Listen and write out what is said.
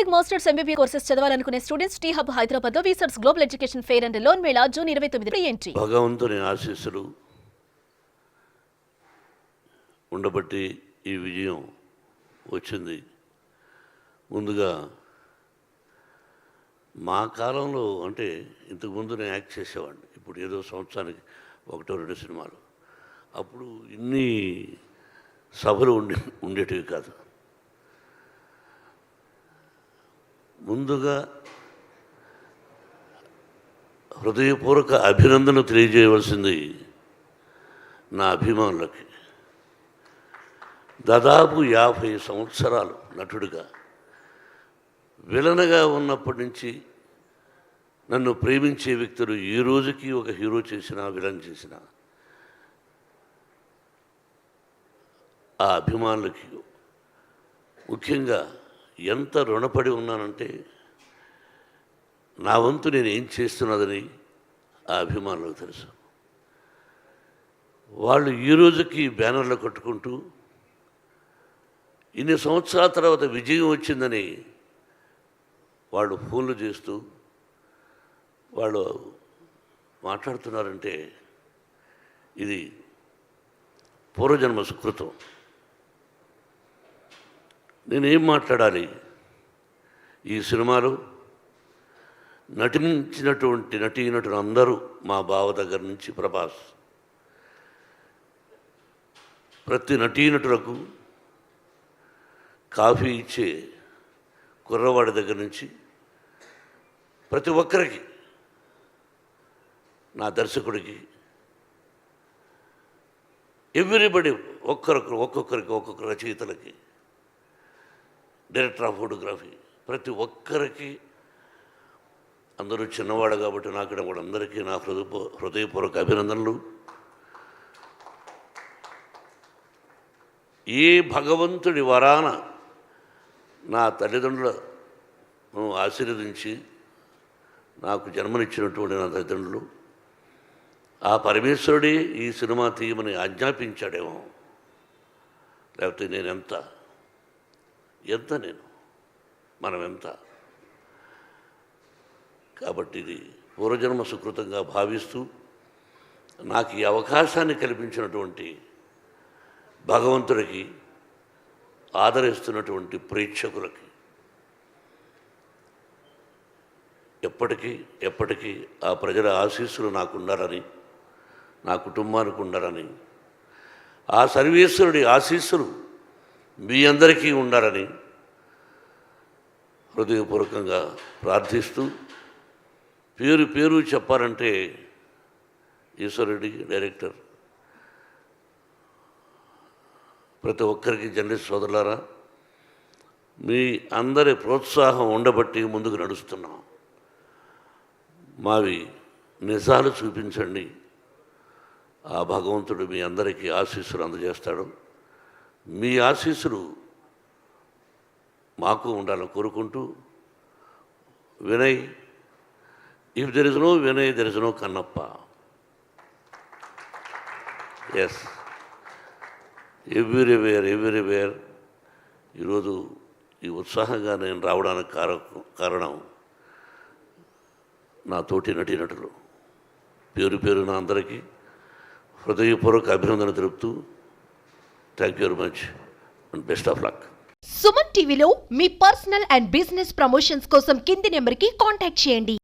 BTech masters MBB courses చదవాలనుకునే students T hub Hyderabad లో వీసర్స్ global education fair and loan mela June 29 ఎంట్రీ. భగవంతుని ఆశీస్సులు ఉండబట్టి ఈ విజయం వచ్చింది. ముందుగా మా కాలంలో అంటే ఇంతకుముందు నేను యాక్ట్ చేసేవాడిని. ఇప్పుడు ఏదో సంవత్సరానికి 1-2 సినిమాలు. అప్పుడు ఇన్ని సభలు ఉండేటివి కాదు. ముందుగా హృదయపూర్వక అభినందన తెలియజేయవలసింది నా అభిమానులకి. దాదాపు 50 సంవత్సరాలు నటుడిగా, విలన్గా ఉన్నప్పటి నుంచి నన్ను ప్రేమించే వ్యక్తులు ఈ రోజుకి ఒక హీరో చేసినా విలన్ చేసినా ఆ అభిమానులకి ముఖ్యంగా ఎంత రుణపడి ఉన్నానంటే, నా వంతు నేను ఏం చేస్తున్నదని ఆ అభిమానులకు తెలుసు. వాళ్ళు ఈ రోజుకి బ్యానర్లు కట్టుకుంటూ ఇన్ని సంవత్సరాల తర్వాత విజయం వచ్చిందని వాళ్ళు ఫోన్లు చేస్తూ వాళ్ళు మాట్లాడుతున్నారంటే ఇది పూర్వజన్మ సుకృతం. నేనేం మాట్లాడాలి? ఈ సినిమాలో నటించినటువంటి నటీనటులు అందరూ, మా బావ దగ్గర నుంచి ప్రభాస్, ప్రతి నటీనటులకు కాఫీ ఇచ్చే కుర్రవాడి దగ్గర నుంచి ప్రతి ఒక్కరికి, నా దర్శకుడికి, ఎవ్రీబడి, ఒక్కొక్కరికి ఒక్కొక్క రచయితలకి, డైరెక్టర్ ఆఫ్ ఫోటోగ్రఫీ, ప్రతి ఒక్కరికి, అందరూ చిన్నవాడు కాబట్టి నాకు కూడా అందరికీ నా హృదయపూర్వక అభినందనలు. ఏ భగవంతుడి వరాన నా తల్లిదండ్రులను ఆశీర్వదించి నాకు జన్మనిచ్చినటువంటి నా తల్లిదండ్రులు, ఆ పరమేశ్వరుడే ఈ సినిమా తీయమని ఆజ్ఞాపించాడేమో. లేకపోతే నేను ఎంత మనం ఎంత. కాబట్టి ఇది పూర్వజన్మ సుకృతంగా భావిస్తూ నాకు ఈ అవకాశాన్ని కల్పించినటువంటి భగవంతుడికి, ఆదరిస్తున్నటువంటి ప్రేక్షకులకి ఎప్పటికీ ఆ ప్రజల ఆశీస్సులు నాకు ఉండాలని, నా కుటుంబానికి ఉండాలని, ఆ సర్వేశ్వరుడి ఆశీస్సులు మీ అందరికీ ఉండాలని హృదయపూర్వకంగా ప్రార్థిస్తూ, పేరు చెప్పాలంటే ఈశ్వరుడి డైరెక్టర్, ప్రతి ఒక్కరికి జర్నలిస్ట్ సోదరులారా, మీ అందరి ప్రోత్సాహం ఉండబట్టి ముందుకు నడుస్తున్నాం. మావి నిజాలు చూపించండి, ఆ భగవంతుడు మీ అందరికీ ఆశీస్సులు అందజేస్తాడు. మీ ఆశీస్సులు మాకు ఉండాలని కోరుకుంటూ, Vinay, if there is no Vinay there is no Kannappa. Yes, everywhere. ఈరోజు ఈ ఉత్సాహంగా నేను రావడానికి కారణం నా తోటి నటీనటులు. పేరున అందరికీ హృదయపూర్వక అభినందన తెలుపుతూ, thank you very much and best of luck. Suman టీవీలో మీ పర్సనల్ అండ్ బిజినెస్ ప్రమోషన్స్ కోసం కింది నెంబర్కి కాంటాక్ట్ చేయండి.